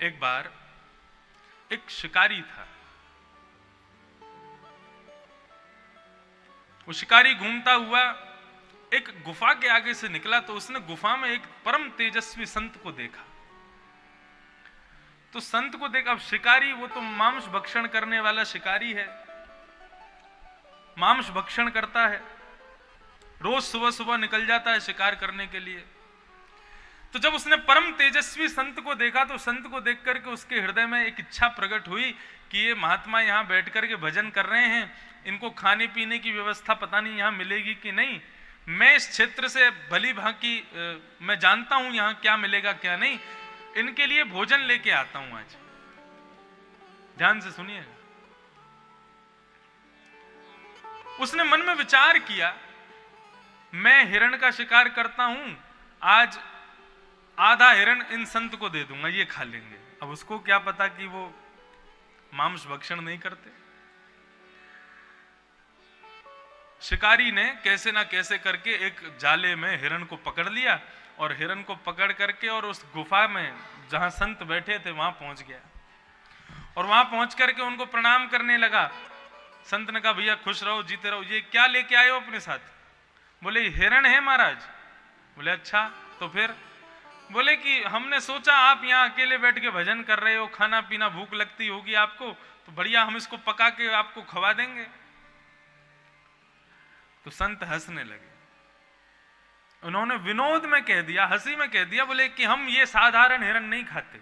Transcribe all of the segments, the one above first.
एक बार एक शिकारी था। वो शिकारी घूमता हुआ एक गुफा के आगे से निकला तो उसने गुफा में एक परम तेजस्वी संत को देखा। तो संत को देखा, अब शिकारी वो तो मांस भक्षण करने वाला शिकारी है, मांस भक्षण करता है, रोज सुबह सुबह निकल जाता है शिकार करने के लिए। तो जब उसने परम तेजस्वी संत को देखा तो संत को देख करके उसके हृदय में एक इच्छा प्रकट हुई कि ये महात्मा यहाँ बैठ करके भजन कर रहे हैं, इनको खाने पीने की व्यवस्था पता नहीं यहाँ मिलेगी कि नहीं। मैं इस क्षेत्र से भली भांति मैं जानता हूं यहाँ क्या मिलेगा क्या नहीं, इनके लिए भोजन लेके आता हूं आज। ध्यान से सुनिए। उसने मन में विचार किया, मैं हिरण का शिकार करता हूं, आज आधा हिरण इन संत को दे दूंगा, ये खा लेंगे। अब उसको क्या पता कि वो मांस भक्षण नहीं करते। शिकारी ने कैसे ना कैसे करके एक जाले में हिरण को पकड़ लिया और हिरण को पकड़ करके और उस गुफा में जहां संत बैठे थे वहां पहुंच गया और वहां पहुंच करके उनको प्रणाम करने लगा। संत ने कहा, भैया खुश रहो, जीते रहो, ये क्या लेके आए हो अपने साथ? बोले हिरण है महाराज। बोले अच्छा, तो फिर? बोले कि हमने सोचा आप यहाँ अकेले बैठ के भजन कर रहे हो, खाना पीना भूख लगती होगी आपको, तो बढ़िया हम इसको पका के आपको खवा देंगे। तो संत हंसने लगे। उन्होंने विनोद में कह दिया, हंसी में कह दिया, बोले कि हम ये साधारण हिरण नहीं खाते।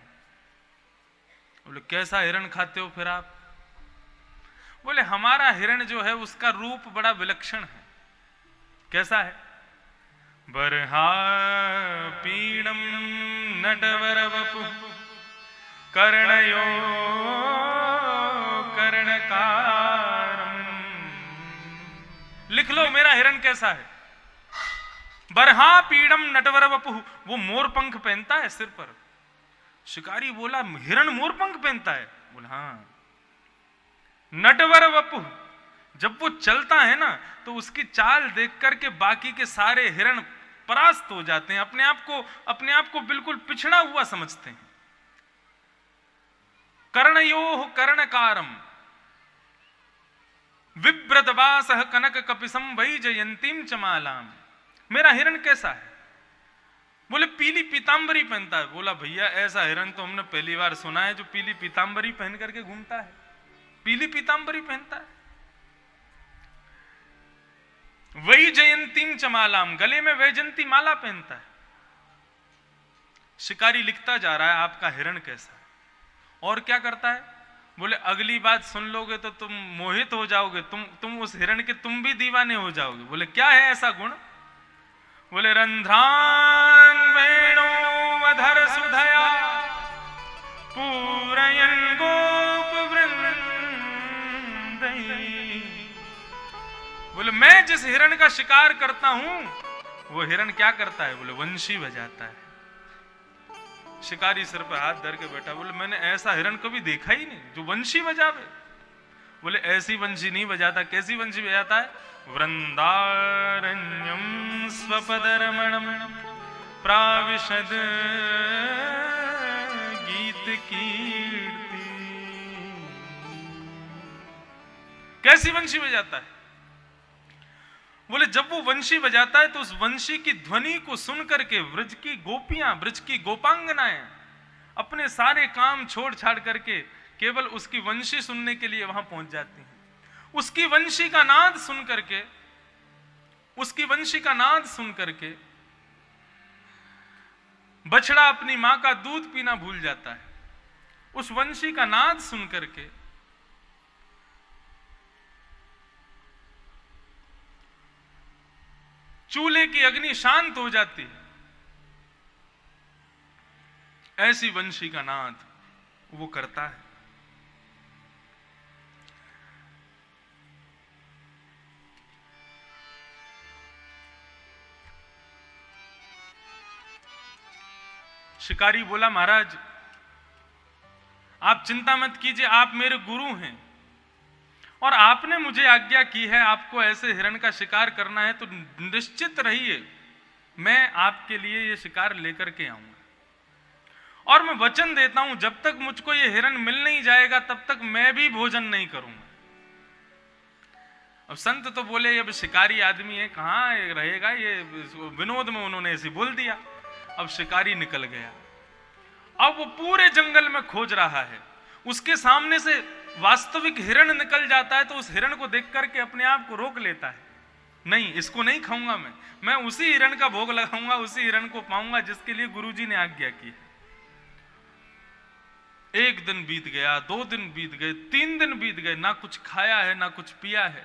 बोले कैसा हिरण खाते हो फिर आप? बोले हमारा हिरण जो है उसका रूप बड़ा विलक्षण है। कैसा है? बरहा पीड़म नटवर वपु कर्णयो कर्णकारम। लिख लो मेरा हिरण कैसा है। बरहा पीड़म नटवर वपु, वो मोर पंख पहनता है सिर पर। शिकारी बोला हिरण मोर पंख पहनता है? बोला हाँ। नटवर वपु, जब वो चलता है ना तो उसकी चाल देख करके बाकी के सारे हिरण परास्त हो जाते हैं, अपने आप को बिल्कुल पिछड़ा हुआ समझते हैं। कर्णयोः कर्णकारम विव्रतवासः कनक कपिसम वैजयंतीम चमालाम। मेरा हिरण कैसा है? बोले पीली पीतांबरी पहनता है। बोला भैया ऐसा हिरण तो हमने पहली बार सुना है जो पीली पीतांबरी पहन करके घूमता है। पीली पीतांबरी पहनता है। वैजयंतीम चमालाम, गले में वैजयंती माला पहनता है। शिकारी लिखता जा रहा है आपका हिरण कैसा है। और क्या करता है? बोले अगली बात सुन लोगे तो तुम मोहित हो जाओगे, तुम उस हिरण के तुम भी दीवाने हो जाओगे। बोले क्या है ऐसा गुण? बोले रंध्रान वेणोवधर सुधया पूरयन् गोप वृंदै। बोले मैं जिस हिरण का शिकार करता हूं वो हिरण क्या करता है? बोले वंशी बजाता है। शिकारी सिर पर हाथ धर के बैठा। बोले मैंने ऐसा हिरण कभी देखा ही नहीं जो वंशी बजावे। बोले ऐसी वंशी नहीं बजाता। कैसी वंशी बजाता है? वृंदारण्यम स्वपदरमणम प्राविशद गीत कीर्ति। कैसी वंशी बजाता है? बोले जब वो वंशी बजाता है तो उस वंशी की ध्वनि को सुन करके ब्रज की गोपियां, ब्रज की गोपांगनाएं अपने सारे काम छोड़ छाड़ करके केवल उसकी वंशी सुनने के लिए वहां पहुंच जाती हैं। उसकी वंशी का नाद सुन करके, उसकी वंशी का नाद सुन करके बछड़ा अपनी मां का दूध पीना भूल जाता है। उस वंशी का नाद सुन करके चूल्हे की अग्नि शांत हो जाती है। ऐसी वंशी का नाद वो करता है। शिकारी बोला महाराज आप चिंता मत कीजिए, आप मेरे गुरु हैं और आपने मुझे आज्ञा की है आपको ऐसे हिरण का शिकार करना है, तो निश्चित रहिए मैं आपके लिए ये शिकार लेकर के आऊंगा। और मैं वचन देता हूं जब तक मुझको ये हिरण मिल नहीं जाएगा तब तक मैं भी भोजन नहीं करूंगा। अब संत तो बोले ये शिकारी आदमी है, कहां रहेगा ये, विनोद में उन्होंने ऐसे बोल दिया। अब शिकारी निकल गया, अब वो पूरे जंगल में खोज रहा है, उसके सामने से वास्तविक हिरण निकल जाता है तो उस हिरण को देख करके अपने आप को रोक लेता है, नहीं इसको नहीं खाऊंगा, मैं उसी हिरण का भोग लगाऊंगा, उसी हिरण को पाऊंगा जिसके लिए गुरुजी ने आज्ञा की है। एक दिन बीत गया, 2 दिन बीत गए, 3 दिन बीत गए, ना कुछ खाया है ना कुछ पिया है,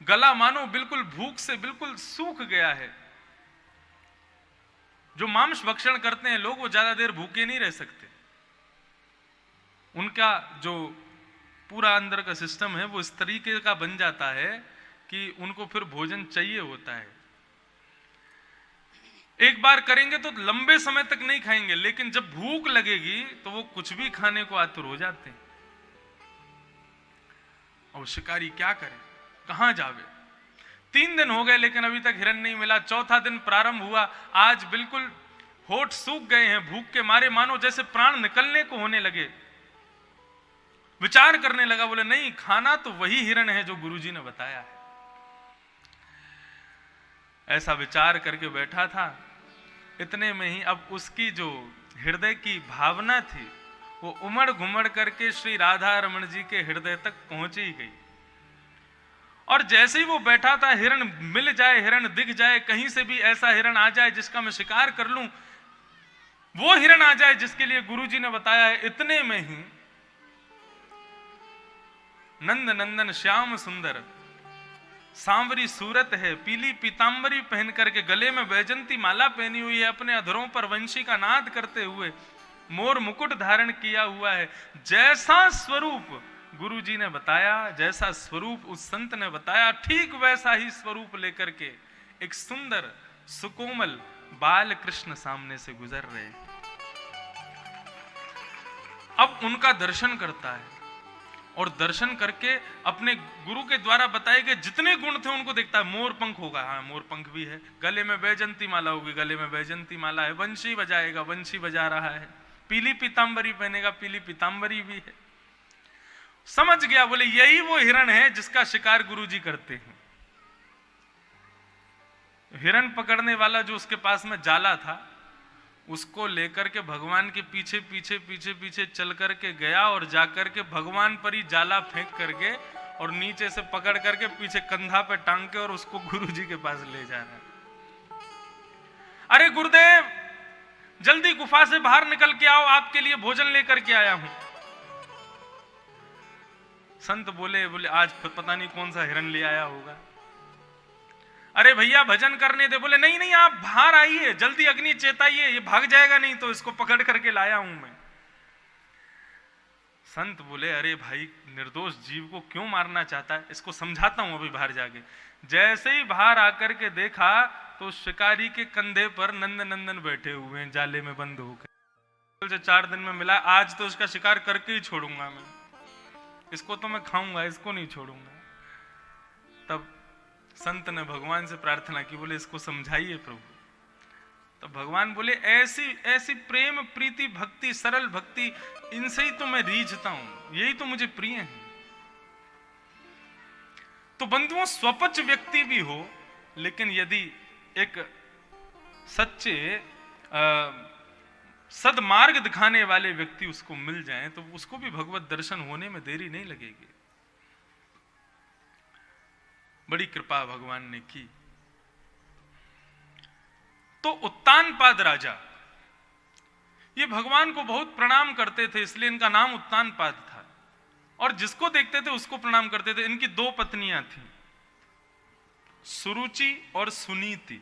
गला मानो बिल्कुल भूख से बिल्कुल सूख गया है। जो मांस भक्षण करते हैं लोग वो ज्यादा देर भूखे नहीं रह सकते, उनका जो पूरा अंदर का सिस्टम है वो इस तरीके का बन जाता है कि उनको फिर भोजन चाहिए होता है। एक बार करेंगे तो लंबे समय तक नहीं खाएंगे, लेकिन जब भूख लगेगी तो वो कुछ भी खाने को आतुर हो जाते हैं। और शिकारी क्या करे, कहां जावे। 3 दिन हो गए लेकिन अभी तक हिरण नहीं मिला। 4था दिन प्रारंभ हुआ, आज बिल्कुल होठ सूख गए हैं भूख के मारे, मानो जैसे प्राण निकलने को होने लगे। विचार करने लगा, बोले नहीं खाना तो वही हिरण है जो गुरुजी ने बताया है। ऐसा विचार करके बैठा था, इतने में ही अब उसकी जो हृदय की भावना थी वो उमड़ घुमड़ करके श्री राधा रमन जी के हृदय तक पहुंच ही गई। और जैसे ही वो बैठा था, हिरण मिल जाए, हिरण दिख जाए, कहीं से भी ऐसा हिरण आ जाए जिसका मैं शिकार कर लूं, वो हिरण आ जाए जिसके लिए गुरुजी ने बताया है। इतने में ही नंद नंदन श्याम सुंदर, सांवरी सूरत है, पीली पीतांबरी पहन करके, गले में वैजंती माला पहनी हुई है, अपने अधरों पर वंशी का नाद करते हुए, मोर मुकुट धारण किया हुआ है। जैसा स्वरूप गुरुजी ने बताया, जैसा स्वरूप उस संत ने बताया, ठीक वैसा ही स्वरूप लेकर के एक सुंदर सुकोमल बाल कृष्ण सामने से गुजर रहे। अब उनका दर्शन करता है और दर्शन करके अपने गुरु के द्वारा बताए गए जितने गुण थे उनको देखता है। मोर पंख होगा, हाँ मोर पंख भी है, गले में वैजंती माला होगी, गले में वैजंती माला है, वंशी बजाएगा, वंशी बजा रहा है, पीली पीतांबरी पहनेगा, पीली पीतांबरी भी है। समझ गया, बोले यही वो हिरण है जिसका शिकार गुरुजी करते हैं। हिरण पकड़ने वाला जो उसके पास में जाला था, उसको लेकर के भगवान के पीछे पीछे पीछे पीछे चल करके गया और जाकर के भगवान पर ही जाला फेंक करके और नीचे से पकड़ करके पीछे कंधा पे टांग के और उसको गुरुजी के पास ले जा रहा है। अरे गुरुदेव जल्दी गुफा से बाहर निकल के आओ, आपके लिए भोजन लेकर के आया हूं। संत बोले आज पता नहीं कौन सा हिरण ले आया होगा। अरे भैया भजन करने दे। बोले नहीं आप बाहर आइए, जल्दी अग्नि चेताइए, ये भाग जाएगा नहीं तो, इसको पकड़ करके लाया हूं मैं। संत बोले अरे भाई निर्दोष जीव को क्यों मारना चाहता है, इसको समझाता हूं अभी बाहर जाके। जैसे ही बाहर आकर के देखा तो शिकारी के कंधे पर नंद नंदन बैठे हुए हैं, जाले में बंद होकर। 4 दिन में मिला, आज तो इसका शिकार करके ही छोड़ूंगा मैं, इसको तो मैं खाऊंगा, इसको नहीं छोड़ूंगा। तब संत ने भगवान से प्रार्थना की, बोले इसको समझाइए प्रभु। तो भगवान बोले ऐसी ऐसी प्रेम प्रीति भक्ति सरल भक्ति, इनसे ही तो मैं रीझता हूं, यही तो मुझे प्रिय है। तो बंधुओं स्वपच व्यक्ति भी हो, लेकिन यदि एक सच्चे सदमार्ग दिखाने वाले व्यक्ति उसको मिल जाएं तो उसको भी भगवत दर्शन होने में देरी नहीं लगेगी। बड़ी कृपा भगवान ने की। तो उत्तानपाद राजा ये भगवान को बहुत प्रणाम करते थे, इसलिए इनका नाम उत्तानपाद था। और जिसको देखते थे उसको प्रणाम करते थे। इनकी 2 पत्नियां थीं, सुरुचि और सुनीति।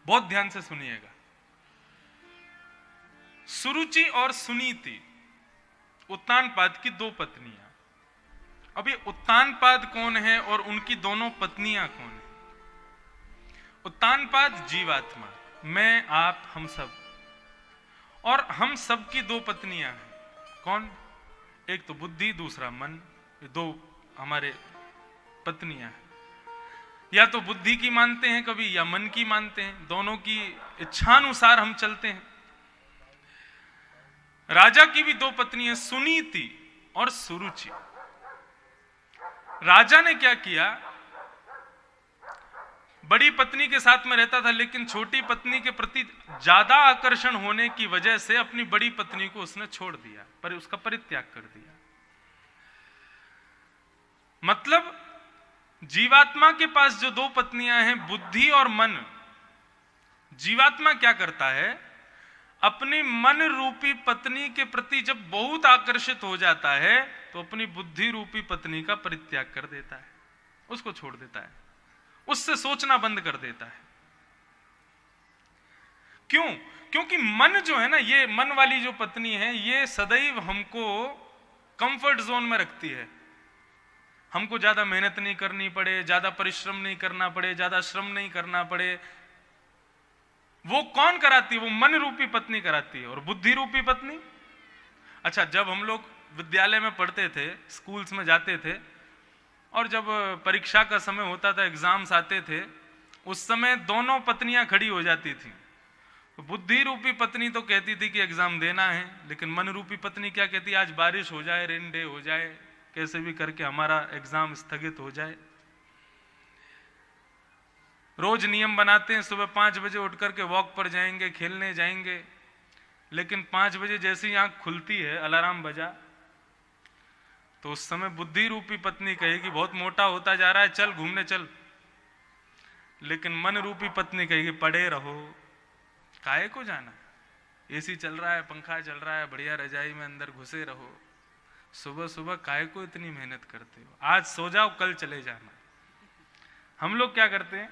बहुत ध्यान से सुनिएगा, सुरुचि और सुनीति उत्तानपाद की 2 पत्नियां। अब ये उत्तानपाद कौन है और उनकी दोनों पत्नियां कौन है? उत्तानपाद जीवात्मा, मैं आप हम सब, और हम सब की 2 पत्नियां हैं। कौन? एक तो बुद्धि, दूसरा मन। ये 2 हमारे पत्नियां हैं। या तो बुद्धि की मानते हैं कभी, या मन की मानते हैं। दोनों की इच्छानुसार हम चलते हैं। राजा की भी दो पत्नी है, सुनीति और सुरुचि। राजा ने क्या किया, बड़ी पत्नी के साथ में रहता था, लेकिन छोटी पत्नी के प्रति ज्यादा आकर्षण होने की वजह से अपनी बड़ी पत्नी को उसने छोड़ दिया, पर उसका परित्याग कर दिया। मतलब जीवात्मा के पास जो दो पत्नियां हैं, बुद्धि और मन, जीवात्मा क्या करता है, अपनी मन रूपी पत्नी के प्रति जब बहुत आकर्षित हो जाता है तो अपनी बुद्धि रूपी पत्नी का परित्याग कर देता है, उसको छोड़ देता है, उससे सोचना बंद कर देता है। क्यों? क्योंकि मन जो है ना, ये मन वाली जो पत्नी है, ये सदैव हमको कंफर्ट जोन में रखती है। हमको ज्यादा मेहनत नहीं करनी पड़े, ज्यादा परिश्रम नहीं करना पड़े, ज्यादा श्रम नहीं करना पड़े। वो कौन कराती है? वो मन रूपी पत्नी कराती है। और बुद्धि रूपी पत्नी, अच्छा, जब हम लोग विद्यालय में पढ़ते थे, स्कूल्स में जाते थे, और जब परीक्षा का समय होता था, एग्जाम्स आते थे, उस समय दोनों पत्नियां खड़ी हो जाती थी। तो बुद्धि रूपी पत्नी तो कहती थी कि एग्जाम देना है, लेकिन मन रूपी पत्नी क्या कहती, आज बारिश हो जाए, रेन डे हो जाए, कैसे भी करके हमारा एग्जाम स्थगित हो जाए। रोज नियम बनाते हैं, सुबह 5 बजे उठ करके वॉक पर जाएंगे, खेलने जाएंगे, लेकिन 5 बजे जैसी आंख खुलती है, अलार्म बजा, तो उस समय बुद्धि रूपी पत्नी कहेगी बहुत मोटा होता जा रहा है, चल घूमने चल। लेकिन मन रूपी पत्नी कहेगी पड़े रहो, काहे को जाना, एसी चल रहा है, पंखा चल रहा है, बढ़िया रजाई में अंदर घुसे रहो, सुबह सुबह काहे को इतनी मेहनत करते हो, आज सो जाओ, कल चले जाना। हम लोग क्या करते हैं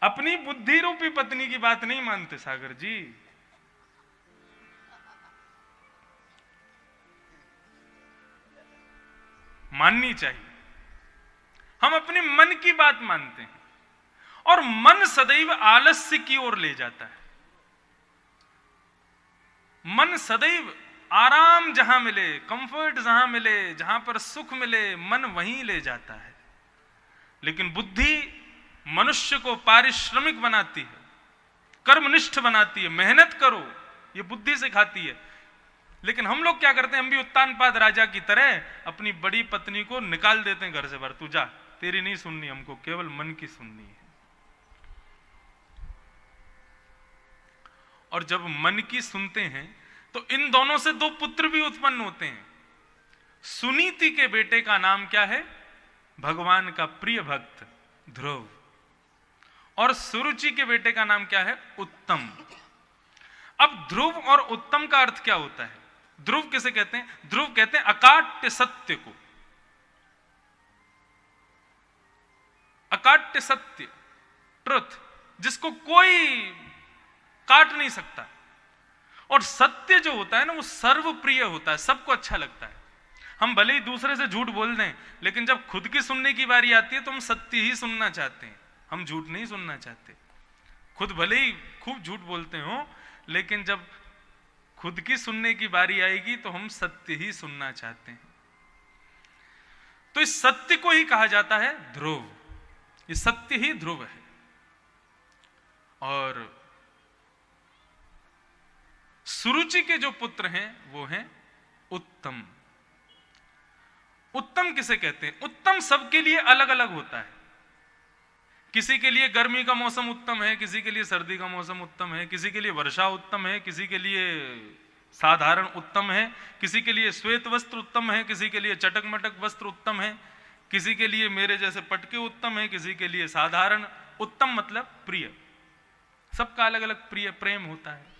अपनी बुद्धि रूपी पत्नी की बात नहीं मानते सागर जी। माननी चाहिए। हम अपने मन की बात मानते हैं, और मन सदैव आलस्य की ओर ले जाता है। मन सदैव आराम जहां मिले, कंफर्ट जहां मिले, जहां पर सुख मिले, मन वहीं ले जाता है। लेकिन बुद्धि मनुष्य को पारिश्रमिक बनाती है, कर्मनिष्ठ बनाती है, मेहनत करो, ये बुद्धि सिखाती है। लेकिन हम लोग क्या करते हैं, हम भी उत्तानपाद राजा की तरह अपनी बड़ी पत्नी को निकाल देते हैं घर से बाहर, तू जा, तेरी नहीं सुननी, हमको केवल मन की सुननी है। और जब मन की सुनते हैं तो इन दोनों से दो पुत्र भी उत्पन्न होते हैं। सुनीति के बेटे का नाम क्या है? भगवान का प्रिय भक्त ध्रुव। और सुरुचि के बेटे का नाम क्या है? उत्तम। अब ध्रुव और उत्तम का अर्थ क्या होता है? ध्रुव किसे कहते हैं? ध्रुव कहते हैं अकाट्य सत्य को। अकाट्य सत्य, ट्रुथ, जिसको कोई काट नहीं सकता। और सत्य जो होता है ना, वो सर्वप्रिय होता है, सबको अच्छा लगता है। हम भले ही दूसरे से झूठ बोल दें, लेकिन जब खुद की सुनने की बारी आती है तो हम सत्य ही सुनना चाहते हैं, हम झूठ नहीं सुनना चाहते। खुद भले ही खूब झूठ बोलते हो, लेकिन जब खुद की सुनने की बारी आएगी तो हम सत्य ही सुनना चाहते हैं। तो इस सत्य को ही कहा जाता है ध्रुव। ये सत्य ही ध्रुव है। और सुरुचि के जो पुत्र हैं वो हैं उत्तम। उत्तम किसे कहते हैं? उत्तम सबके लिए अलग अलग होता है। किसी के लिए गर्मी का मौसम उत्तम है, किसी के लिए सर्दी का मौसम उत्तम है, किसी के लिए वर्षा उत्तम है, किसी के लिए साधारण उत्तम है, किसी के लिए श्वेत वस्त्र उत्तम है, किसी के लिए चटक मटक वस्त्र उत्तम है, किसी के लिए मेरे जैसे पटके उत्तम है, किसी के लिए साधारण। उत्तम मतलब प्रिय। सबका अलग अलग प्रिय प्रेम होता है।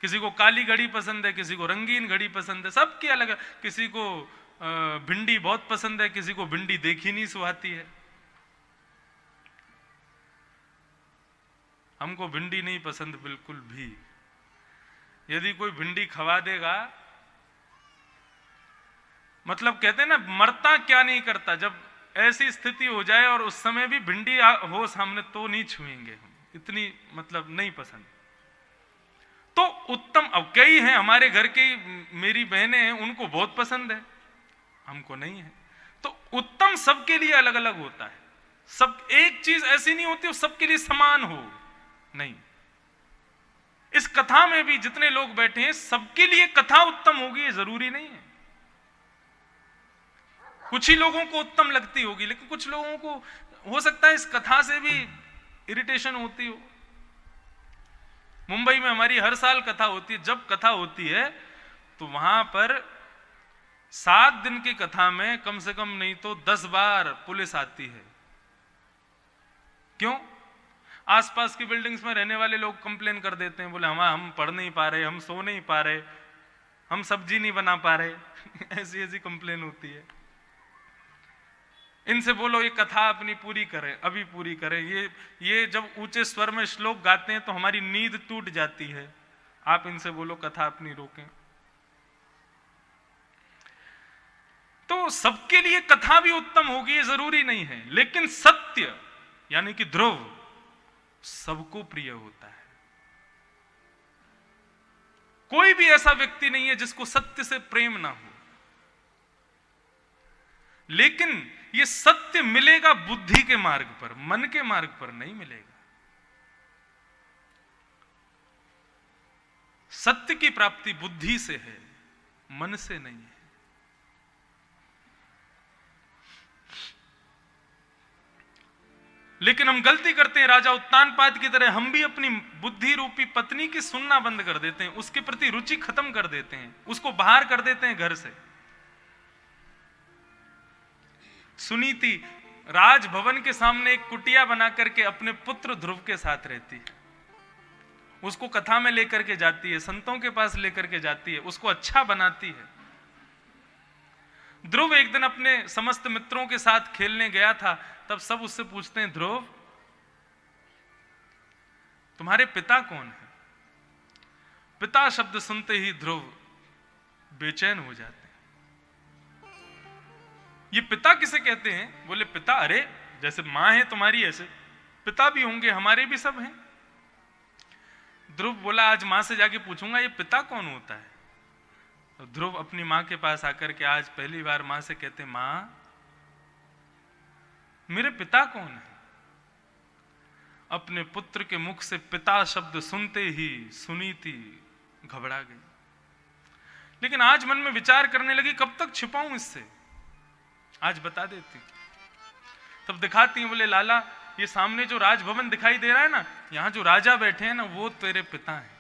किसी को काली घड़ी पसंद है, किसी को रंगीन घड़ी पसंद है, सबकी अलग। किसी को भिंडी बहुत पसंद है, किसी को भिंडी देखी नहीं सुहाती है। हमको भिंडी नहीं पसंद बिल्कुल भी। यदि कोई भिंडी खवा देगा, मतलब कहते हैं ना, मरता क्या नहीं करता। जब ऐसी स्थिति हो जाए और उस समय भी भिंडी हो सामने तो नहीं छुएंगे हम, इतनी मतलब नहीं पसंद। तो उत्तम, अब कई हैं हमारे घर की मेरी बहनें हैं, उनको बहुत पसंद है, हमको नहीं है। तो उत्तम सबके लिए अलग अलग होता है। सब एक चीज ऐसी नहीं होती वो सबके लिए समान हो, नहीं। इस कथा में भी जितने लोग बैठे हैं सबके लिए कथा उत्तम होगी ये जरूरी नहीं है। कुछ ही लोगों को उत्तम लगती होगी, लेकिन कुछ लोगों को हो सकता है इस कथा से भी इरिटेशन होती हो। मुंबई में हमारी हर साल कथा होती है। जब कथा होती है तो वहां पर 7 दिन की कथा में कम से कम नहीं तो 10 बार पुलिस आती है। क्यों? आसपास की बिल्डिंग्स में रहने वाले लोग कंप्लेन कर देते हैं, बोले हम पढ़ नहीं पा रहे, हम सो नहीं पा रहे, हम सब्जी नहीं बना पा रहे ऐसी ऐसी कंप्लेन होती है। इनसे बोलो ये कथा अपनी पूरी करें, अभी पूरी करें। ये जब ऊंचे स्वर में श्लोक गाते हैं तो हमारी नींद टूट जाती है। आप इनसे बोलो कथा अपनी रोकें। तो सबके लिए कथा भी उत्तम होगी ये जरूरी नहीं है, लेकिन सत्य यानी कि ध्रुव सबको प्रिय होता है। कोई भी ऐसा व्यक्ति नहीं है जिसको सत्य से प्रेम ना हो, लेकिन ये सत्य मिलेगा बुद्धि के मार्ग पर, मन के मार्ग पर नहीं मिलेगा। सत्य की प्राप्ति बुद्धि से है, मन से नहीं है। लेकिन हम गलती करते हैं राजा उत्तानपाद की तरह, हम भी अपनी बुद्धि रूपी पत्नी की सुनना बंद कर देते हैं, उसके प्रति रुचि खत्म कर देते हैं, उसको बाहर कर देते हैं घर से। सुनीति राजभवन के सामने एक कुटिया बना करके अपने पुत्र ध्रुव के साथ रहती है, उसको कथा में लेकर के जाती है, संतों के पास लेकर के जाती है, उसको अच्छा बनाती है। ध्रुव एक दिन अपने समस्त मित्रों के साथ खेलने गया था, तब सब उससे पूछते हैं, ध्रुव तुम्हारे पिता कौन है? पिता शब्द सुनते ही ध्रुव बेचैन हो जाते हैं। ये पिता किसे कहते हैं? बोले पिता, अरे जैसे मां है तुम्हारी ऐसे पिता भी होंगे, हमारे भी सब हैं। ध्रुव बोला आज मां से जाके पूछूंगा ये पिता कौन होता है। तो ध्रुव अपनी मां के पास आकर के आज पहली बार मां से कहते, मां मेरे पिता कौन है? अपने पुत्र के मुख से पिता शब्द सुनते ही सुनीति घबरा गई। लेकिन आज मन में विचार करने लगी, कब तक छिपाऊं इससे, आज बता देती। तब दिखाती हैं, बोले लाला ये सामने जो राजभवन दिखाई दे रहा है ना, यहां जो राजा बैठे हैं ना वो तेरे पिता हैं।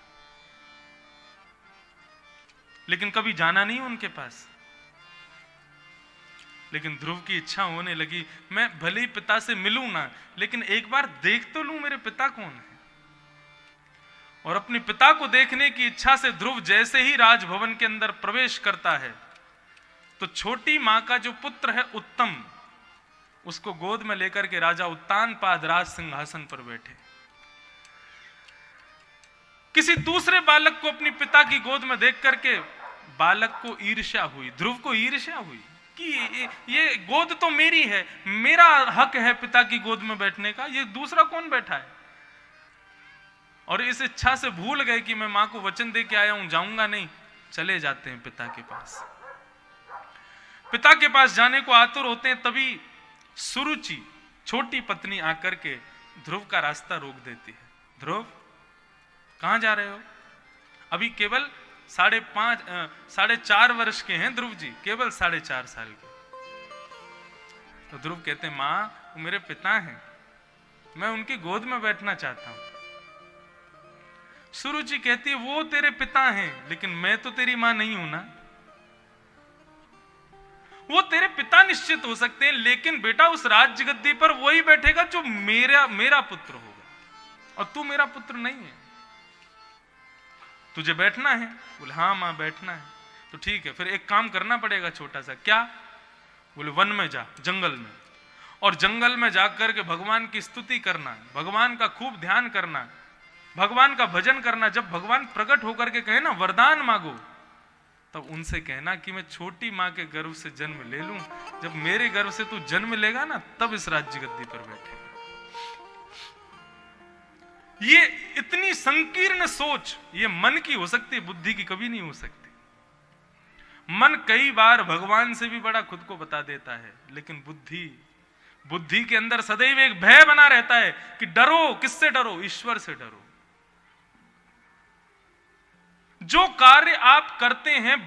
लेकिन कभी जाना नहीं उनके पास। लेकिन ध्रुव की इच्छा होने लगी, मैं भले ही पिता से मिलूं ना, लेकिन एक बार देख तो लूं मेरे पिता कौन है। और अपने पिता को देखने की इच्छा से ध्रुव जैसे ही राजभवन के अंदर प्रवेश करता है तो छोटी मां का जो पुत्र है उत्तम, उसको गोद में लेकर के राजा उत्तानपाद राज सिंहासन पर बैठे। किसी दूसरे बालक को अपनी पिता की गोद में देख करके बालक को ईर्ष्या हुई, ध्रुव को ईर्ष्या हुई कि ये गोद तो मेरी है, मेरा हक है पिता की गोद में बैठने का, ये दूसरा कौन बैठा है। और इस इच्छा से भूल गए कि मैं मां को वचन दे के आया हूं, जाऊंगा नहीं। चले जाते हैं पिता के पास। पिता के पास जाने को आतुर होते हैं, तभी सुरुचि छोटी पत्नी आकर के ध्रुव का रास्ता रोक देती है। ध्रुव कहां जा रहे हो? अभी केवल 4.5 वर्ष के हैं ध्रुव जी, केवल 4.5 साल के। तो ध्रुव कहते हैं, मां वो मेरे पिता हैं, मैं उनकी गोद में बैठना चाहता हूं। सुरुचि कहती है, वो तेरे पिता हैं लेकिन मैं तो तेरी मां नहीं हूं ना। वो तेरे पिता निश्चित हो सकते हैं, लेकिन बेटा उस राज्य गद्दी पर वही बैठेगा जो मेरा पुत्र होगा, और तू मेरा पुत्र नहीं है। तुझे बैठना है? बोले हाँ मां बैठना है। तो ठीक है, फिर एक काम करना पड़ेगा छोटा सा। क्या? बोले वन में जा, जंगल में, और जंगल में जाकर के भगवान की स्तुति करना, भगवान का खूब ध्यान करना, भगवान का भजन करना। जब भगवान प्रकट होकर के कहे ना वरदान मांगो, तब उनसे कहना कि मैं छोटी मां के गर्भ से जन्म ले लूं, जब मेरे गर्भ से तू जन्म लेगा ना तब इस राज्य गद्दी पर बैठेगा। ये इतनी संकीर्ण सोच ये मन की हो सकती है, बुद्धि की कभी नहीं हो सकती। मन कई बार भगवान से भी बड़ा खुद को बता देता है, लेकिन बुद्धि के अंदर सदैव एक भय बना रहता है कि डरो। किससे डरो? ईश्वर से डरो। जो कार्य आप करते हैं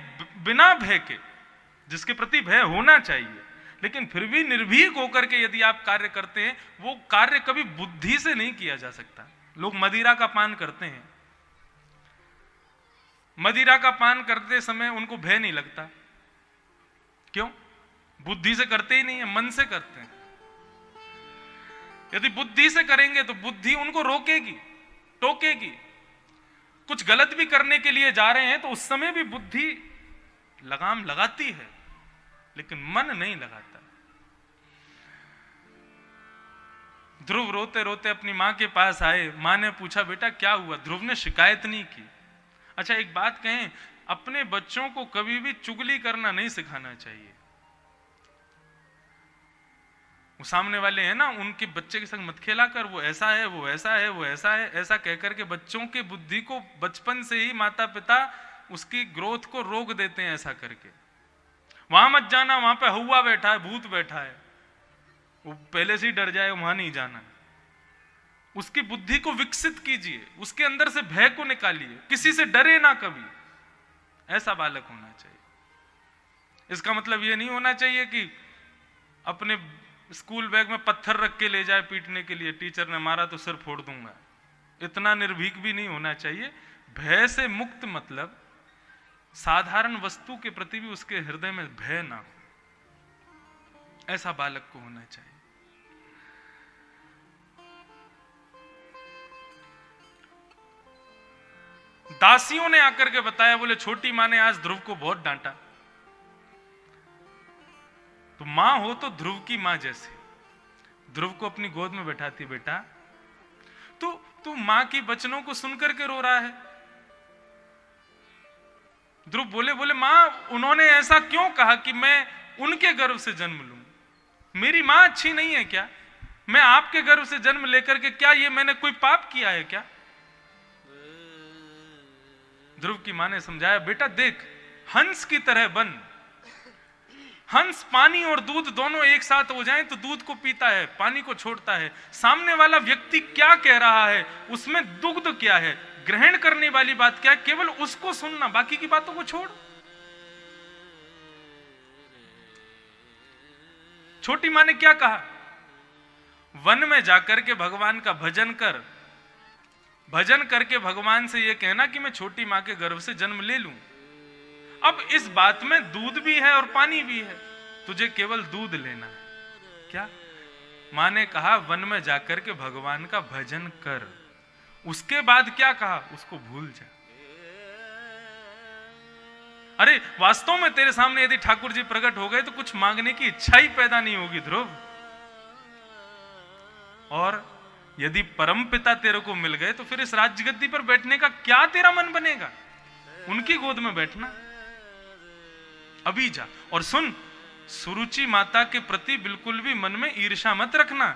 बिना भय के, जिसके प्रति भय होना चाहिए, लेकिन फिर भी निर्भीक होकर के यदि आप कार्य करते हैं, वो कार्य कभी बुद्धि से नहीं किया जा सकता। लोग मदिरा का पान करते हैं, मदिरा का पान करते समय उनको भय नहीं लगता, क्यों? बुद्धि से करते ही नहीं है, मन से करते हैं। यदि बुद्धि से करेंगे तो बुद्धि उनको रोकेगी, टोकेगी। कुछ गलत भी करने के लिए जा रहे हैं तो उस समय भी बुद्धि लगाम लगाती है, लेकिन मन नहीं लगाता। ध्रुव रोते रोते अपनी मां के पास आए, मां ने पूछा बेटा क्या हुआ? ध्रुव ने शिकायत नहीं की। अच्छा एक बात कहें, अपने बच्चों को कभी भी चुगली करना नहीं सिखाना चाहिए। वो सामने वाले हैं ना, उनके बच्चे के संग मत खेला कर, वो ऐसा है, वो ऐसा है, वो ऐसा है, ऐसा कहकर के बच्चों के बुद्धि को बचपन से ही माता पिता उसकी ग्रोथ को रोक देते हैं। ऐसा करके वहां मत जाना, वहां पे हौवा बैठा है, भूत बैठा है, वो पहले से ही डर जाए, वहां नहीं जाना। उसकी बुद्धि को विकसित कीजिए, उसके अंदर से भय को निकालिए, किसी से डरे ना कभी। ऐसा बालक होना चाहिए। इसका मतलब यह नहीं होना चाहिए कि अपने स्कूल बैग में पत्थर रख के ले जाए पीटने के लिए, टीचर ने मारा तो सिर फोड़ दूंगा। इतना निर्भीक भी नहीं होना चाहिए। भय से मुक्त मतलब साधारण वस्तु के प्रति भी उसके हृदय में भय ना हो, ऐसा बालक को होना चाहिए। दासियों ने आकर के बताया, बोले छोटी मां ने आज ध्रुव को बहुत डांटा। तो मां हो तो ध्रुव की मां जैसे, ध्रुव को अपनी गोद में बैठाती, बेटा तू मां की वचनों को सुनकर के रो रहा है। ध्रुव बोले मां उन्होंने ऐसा क्यों कहा कि मैं उनके गर्भ से जन्म लूं? मेरी मां अच्छी नहीं है क्या? मैं आपके गर्भ से जन्म लेकर के क्या ये मैंने कोई पाप किया है क्या? ध्रुव की मां ने समझाया, बेटा देख, हंस की तरह बन। हंस पानी और दूध दोनों एक साथ हो जाएं तो दूध को पीता है, पानी को छोड़ता है। सामने वाला व्यक्ति क्या कह रहा है, उसमें दुग्ध क्या है, ग्रहण करने वाली बात क्या है, केवल उसको सुनना, बाकी की बातों को छोड़। छोटी मां ने क्या कहा? वन में जाकर के भगवान का भजन कर, भजन करके भगवान से यह कहना कि मैं छोटी मां के गर्भ से जन्म ले लूं। अब इस बात में दूध भी है और पानी भी है, तुझे केवल दूध लेना है। क्या? मां ने कहा वन में जाकर के भगवान का भजन कर। उसके बाद क्या कहा? उसको भूल जा। अरे वास्तव में तेरे सामने यदि ठाकुर जी प्रकट हो गए तो कुछ मांगने की इच्छा ही पैदा नहीं होगी ध्रुव। और यदि परम पिता तेरे को मिल गए तो फिर इस राजगद्दी पर बैठने का क्या तेरा मन बनेगा? उनकी गोद में बैठना। अभी जा और सुन, सुरुचि माता के प्रति बिल्कुल भी मन में ईर्ष्या मत रखना।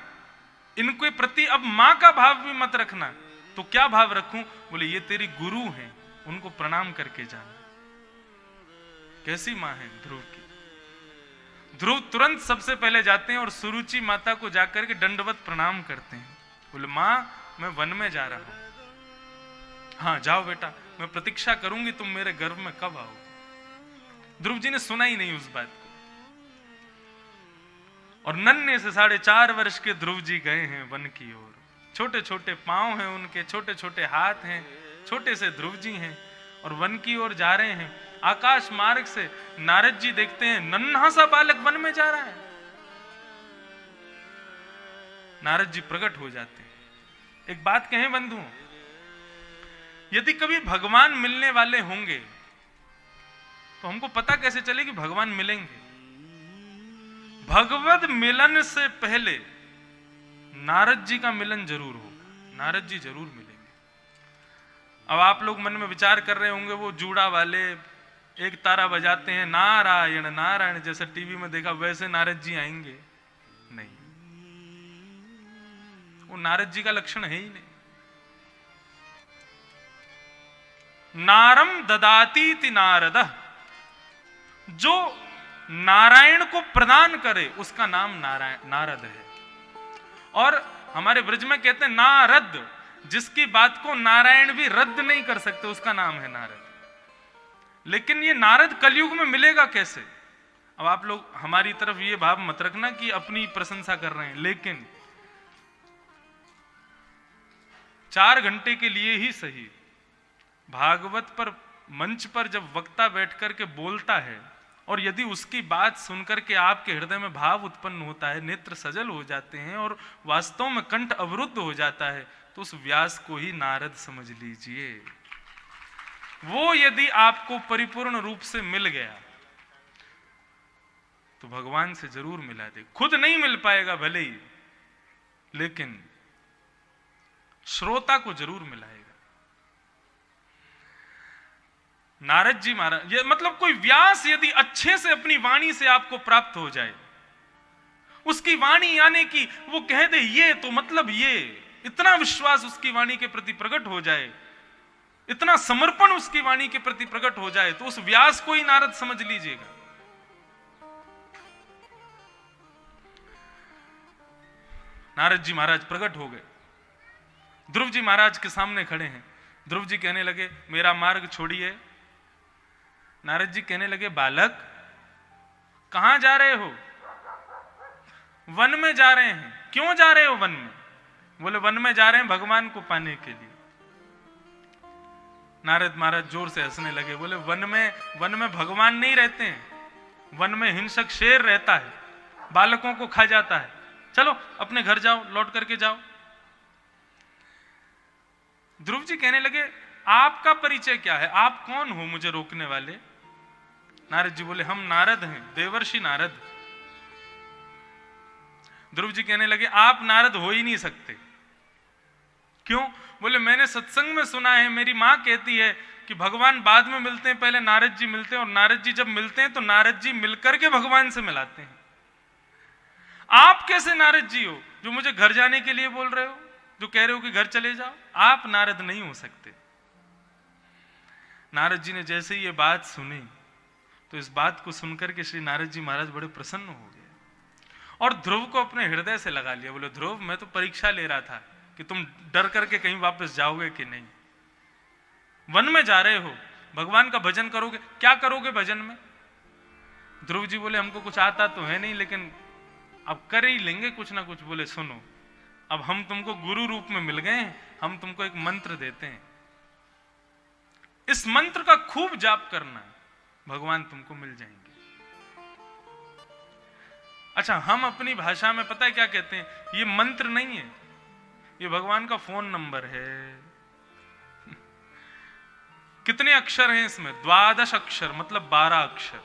इनके प्रति अब मां का भाव भी मत रखना। तो क्या भाव रखूं? बोले ये तेरी गुरु हैं, उनको प्रणाम करके जाना। कैसी मां है ध्रुव की? ध्रुव तुरंत सबसे पहले जाते हैं और सुरुचि माता को जाकर के दंडवत प्रणाम करते हैं। बोले मां मैं वन में जा रहा हूं। हाँ जाओ बेटा, मैं प्रतीक्षा करूंगी तुम मेरे गर्भ में कब आओ। ध्रुव जी ने सुना ही नहीं उस बात को। और नन्हे से 4.5 वर्ष के ध्रुव जी गए हैं वन की ओर। छोटे छोटे पांव हैं उनके, छोटे छोटे हाथ हैं, छोटे से ध्रुव जी हैं और वन की ओर जा रहे हैं। आकाश मार्ग से नारद जी देखते हैं नन्हा सा बालक वन में जा रहा है। नारद जी प्रकट हो जाते हैं। एक बात कहें बंधुओं, यदि कभी भगवान मिलने वाले होंगे तो हमको पता कैसे चले कि भगवान मिलेंगे? भगवद मिलन से पहले नारद जी का मिलन जरूर होगा। नारद जी जरूर मिलेंगे। अब आप लोग मन में विचार कर रहे होंगे वो जूड़ा वाले एक तारा बजाते हैं नारायण नारायण, जैसे टीवी में देखा वैसे नारद जी आएंगे? नहीं, वो नारद जी का लक्षण है ही नहीं। नारम ददाती नारद, जो नारायण को प्रदान करे उसका नाम नारद है। और हमारे ब्रज में कहते हैं नारद, जिसकी बात को नारायण भी रद्द नहीं कर सकते उसका नाम है नारद। लेकिन ये नारद कलयुग में मिलेगा कैसे? अब आप लोग हमारी तरफ ये भाव मत रखना कि अपनी प्रशंसा कर रहे हैं, लेकिन 4 घंटे के लिए ही सही भागवत पर मंच पर जब वक्ता बैठ करके बोलता है और यदि उसकी बात सुनकर के आपके हृदय में भाव उत्पन्न होता है, नेत्र सजल हो जाते हैं और वास्तव में कंठ अवरुद्ध हो जाता है, तो उस व्यास को ही नारद समझ लीजिए। वो यदि आपको परिपूर्ण रूप से मिल गया तो भगवान से जरूर मिला दे। खुद नहीं मिल पाएगा भले ही, लेकिन श्रोता को जरूर मिलाएगा। नारद जी महाराज, ये मतलब कोई व्यास यदि अच्छे से अपनी वाणी से आपको प्राप्त हो जाए, उसकी वाणी यानी कि वो कह दे ये तो मतलब ये, इतना विश्वास उसकी वाणी के प्रति प्रकट हो जाए, इतना समर्पण उसकी वाणी के प्रति प्रकट हो जाए, तो उस व्यास को ही नारद समझ लीजिएगा। नारद जी महाराज प्रकट हो गए, ध्रुव जी महाराज के सामने खड़े हैं। ध्रुव जी कहने लगे मेरा मार्ग छोड़िए। नारद जी कहने लगे बालक कहां जा रहे हो? वन में जा रहे हैं। क्यों जा रहे हो वन में? बोले वन में जा रहे हैं भगवान को पाने के लिए। नारद महाराज जोर से हंसने लगे, बोले वन में भगवान नहीं रहते हैं, वन में हिंसक शेर रहता है, बालकों को खा जाता है। चलो अपने घर जाओ, लौट करके जाओ। ध्रुव जी कहने लगे आपका परिचय क्या है? आप कौन हो मुझे रोकने वाले? नारद जी बोले हम नारद हैं, देवर्षि नारद। ध्रुव जी कहने लगे आप नारद हो ही नहीं सकते। क्यों? बोले मैंने सत्संग में सुना है, मेरी मां कहती है कि भगवान बाद में मिलते हैं, पहले नारद जी मिलते हैं, और नारद जी जब मिलते हैं तो नारद जी मिलकर के भगवान से मिलाते हैं। आप कैसे नारद जी हो जो मुझे घर जाने के लिए बोल रहे हो, जो कह रहे हो कि घर चले जाओ? आप नारद नहीं हो सकते। नारद जी ने जैसे ही ये बात सुनी तो इस बात को सुनकर के श्री नारद जी महाराज बड़े प्रसन्न हो गए और ध्रुव को अपने हृदय से लगा लिया। बोले ध्रुव मैं तो परीक्षा ले रहा था कि तुम डर करके कहीं वापस जाओगे कि नहीं। वन में जा रहे हो, भगवान का भजन करोगे, क्या करोगे भजन में? ध्रुव जी बोले हमको कुछ आता तो है नहीं, लेकिन अब कर ही लेंगे कुछ ना कुछ। बोले सुनो, अब हम तुमको गुरु रूप में मिल गए, हम तुमको एक मंत्र देते हैं, इस मंत्र का खूब जाप करना, भगवान तुमको मिल जाएंगे। अच्छा, हम अपनी भाषा में पता है क्या कहते हैं? ये मंत्र नहीं है, ये भगवान का फोन नंबर है। कितने अक्षर हैं इसमें? 12 अक्षर, मतलब 12 अक्षर।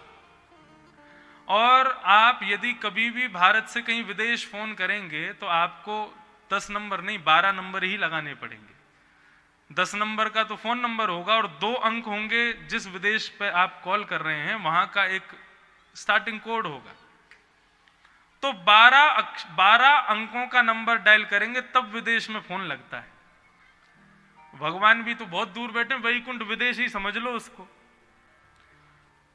और आप यदि कभी भी भारत से कहीं विदेश फोन करेंगे तो आपको 10 नंबर नहीं 12 नंबर ही लगाने पड़ेंगे। 10 नंबर का तो फोन नंबर होगा और 2 अंक होंगे जिस विदेश पे आप कॉल कर रहे हैं वहां का एक स्टार्टिंग कोड होगा। तो 12 अंकों का नंबर डायल करेंगे तब विदेश में फोन लगता है। भगवान भी तो बहुत दूर बैठे, वैकुंठ विदेश ही समझ लो उसको।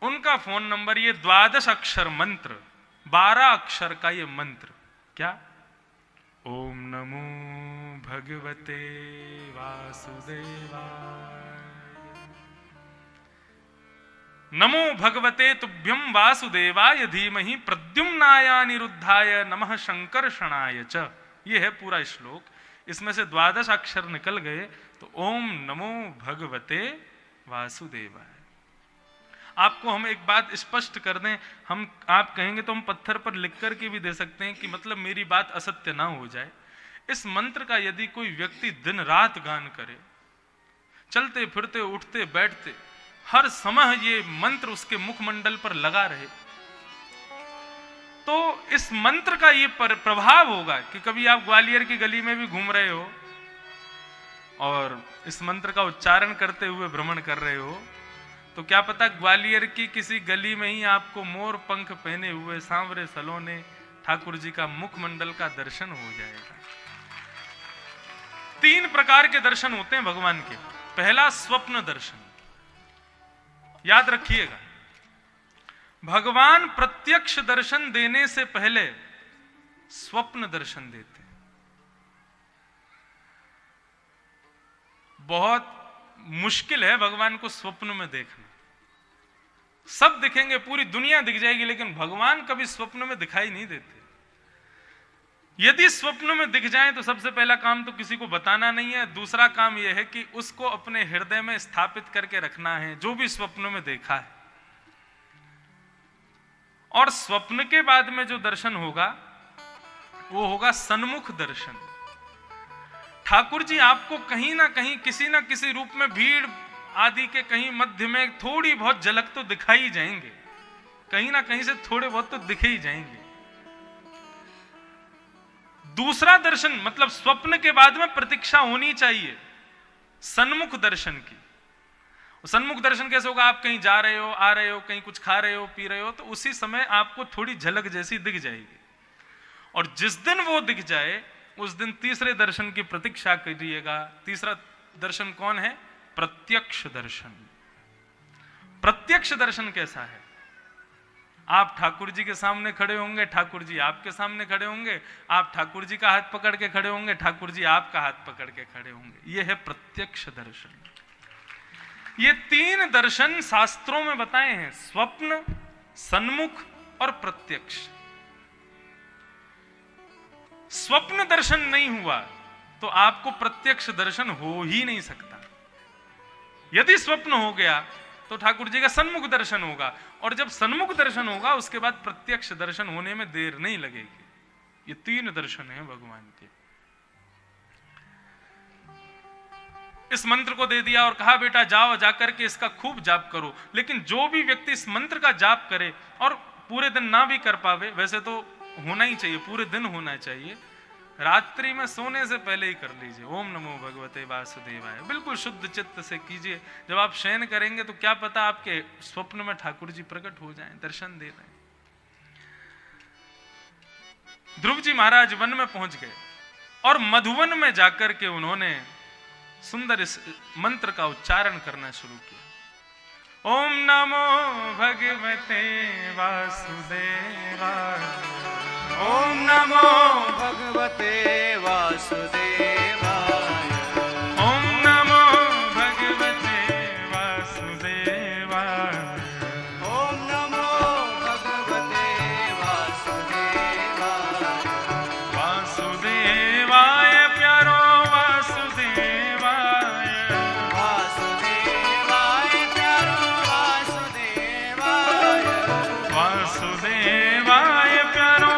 उनका फोन नंबर ये 12 अक्षर मंत्र, 12 अक्षर का ये मंत्र क्या? ओम नमो भगवते वासुदेवाय, नमो भगवते तुभ्यं वासुदेवाय धीमहि प्रद्युम्नाय अनिरुद्धाय नमः शंकर्षणाय च। ये है पूरा श्लोक। इसमें से 12 अक्षर निकल गए तो ओम नमो भगवते वासुदेवाय। आपको हम एक बात स्पष्ट कर दें, आप कहेंगे तो हम पत्थर पर लिख कर के भी दे सकते हैं कि मतलब मेरी बात असत्य ना हो जाए। इस मंत्र का यदि कोई व्यक्ति दिन रात गान करे, चलते फिरते उठते बैठते हर समय ये मंत्र उसके मुखमंडल पर लगा रहे, तो इस मंत्र का ये प्रभाव होगा कि कभी आप ग्वालियर की गली में भी घूम रहे हो और इस मंत्र का उच्चारण करते हुए भ्रमण कर रहे हो, तो क्या पता ग्वालियर की किसी गली में ही आपको मोर पंख पहने हुए सांवरे सलोने ठाकुर जी का मुखमंडल का दर्शन हो जाएगा। 3 प्रकार के दर्शन होते हैं भगवान के। पहला स्वप्न दर्शन, याद रखिएगा, भगवान प्रत्यक्ष दर्शन देने से पहले स्वप्न दर्शन देते हैं। बहुत मुश्किल है भगवान को स्वप्न में देखना। सब दिखेंगे, पूरी दुनिया दिख जाएगी, लेकिन भगवान कभी स्वप्न में दिखाई नहीं देते। यदि स्वप्न में दिख जाएं तो सबसे पहला काम तो किसी को बताना नहीं है, दूसरा काम यह है कि उसको अपने हृदय में स्थापित करके रखना है, जो भी स्वप्न में देखा है। और स्वप्न के बाद में जो दर्शन होगा वो होगा सन्मुख दर्शन। ठाकुर जी आपको कहीं ना कहीं किसी ना किसी रूप में भीड़ आदि के कहीं मध्य में थोड़ी बहुत झलक तो दिखाई ही जाएंगे, कहीं ना कहीं से थोड़े बहुत तो दिखे ही जाएंगे। दूसरा दर्शन मतलब स्वप्न के बाद में प्रतीक्षा होनी चाहिए सन्मुख दर्शन की। सन्मुख दर्शन कैसे होगा? आप कहीं जा रहे हो, आ रहे हो, कहीं कुछ खा रहे हो, पी रहे हो, तो उसी समय आपको थोड़ी झलक जैसी दिख जाएगी। और जिस दिन वो दिख जाए उस दिन तीसरे दर्शन की प्रतीक्षा करिएगा। तीसरा दर्शन कौन है? प्रत्यक्ष दर्शन। प्रत्यक्ष दर्शन कैसा है? आप ठाकुर जी के सामने खड़े होंगे, ठाकुर जी आपके सामने खड़े होंगे, आप ठाकुर जी का हाथ पकड़ के खड़े होंगे, ठाकुर जी आपका हाथ पकड़ के खड़े होंगे। यह है प्रत्यक्ष दर्शन। ये तीन दर्शन शास्त्रों में बताए हैं, स्वप्न, सन्मुख और प्रत्यक्ष। स्वप्न दर्शन नहीं हुआ तो आपको प्रत्यक्ष दर्शन हो ही नहीं सकता। यदि स्वप्न हो गया तो ठाकुर जी का सन्मुख दर्शन होगा, और जब सन्मुख दर्शन होगा उसके बाद प्रत्यक्ष दर्शन होने में देर नहीं लगेगी। ये तीन दर्शन हैं भगवान के। इस मंत्र को दे दिया और कहा बेटा जाओ, जाकर के इसका खूब जाप करो। लेकिन जो भी व्यक्ति इस मंत्र का जाप करे और पूरे दिन ना भी कर पावे, वैसे तो होना ही चाहिए, पूरे दिन होना चाहिए, रात्रि में सोने से पहले ही कर लीजिए। ओम नमो भगवते वासुदेवाय बिल्कुल शुद्ध चित्त से कीजिए। जब आप शयन करेंगे तो क्या पता आपके स्वप्न में ठाकुर जी प्रकट हो जाएं, दर्शन दे रहे हैं। ध्रुव जी महाराज वन में पहुंच गए और मधुवन में जाकर के उन्होंने सुंदर इस मंत्र का उच्चारण करना शुरू किया। ओम नमो भगवते वासुदेवाय, ओम नमो भगवते वासुदेवाय, ओम नमो भगवते वासुदेवाय, ओम नमो भगवते वासुदेवाय, वासुदेवाय प्यारो वासुदेवाय, वासुदेवाय प्यारो वासुदेवाय, वासुदेवाय प्यारो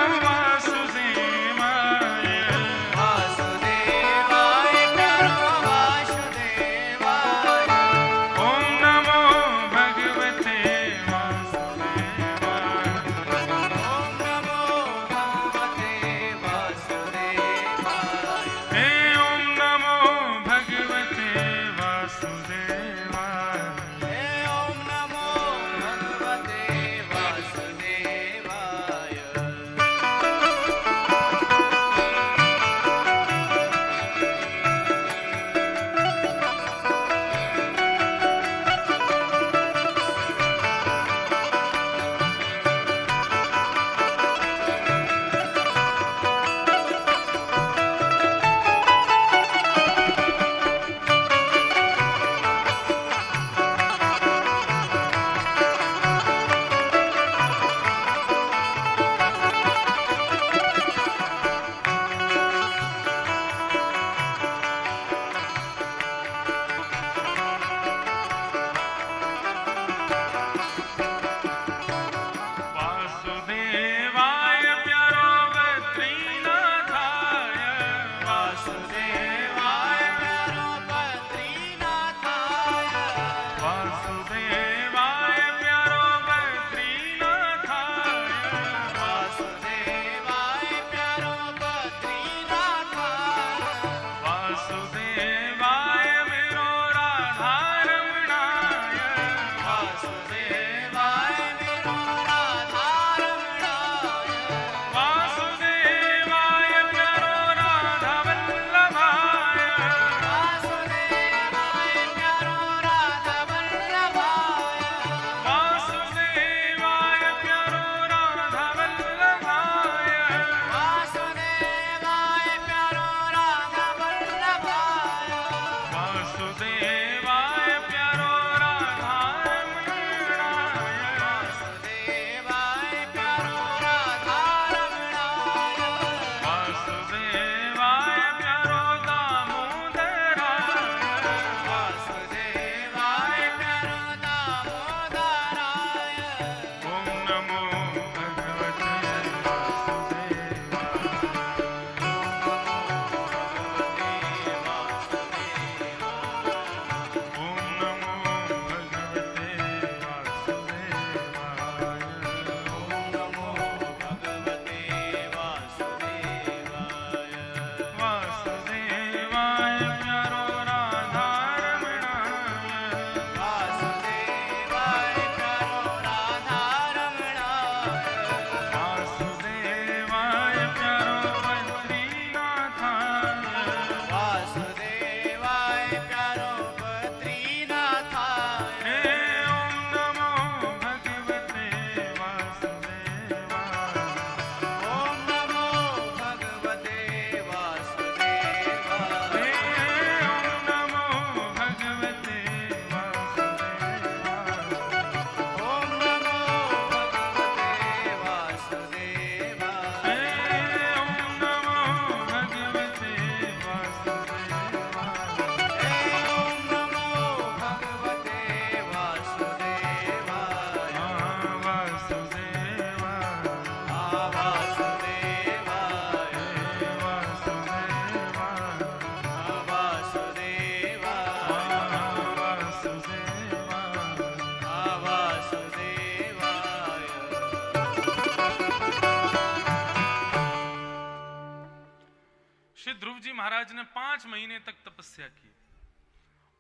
तपस्या की।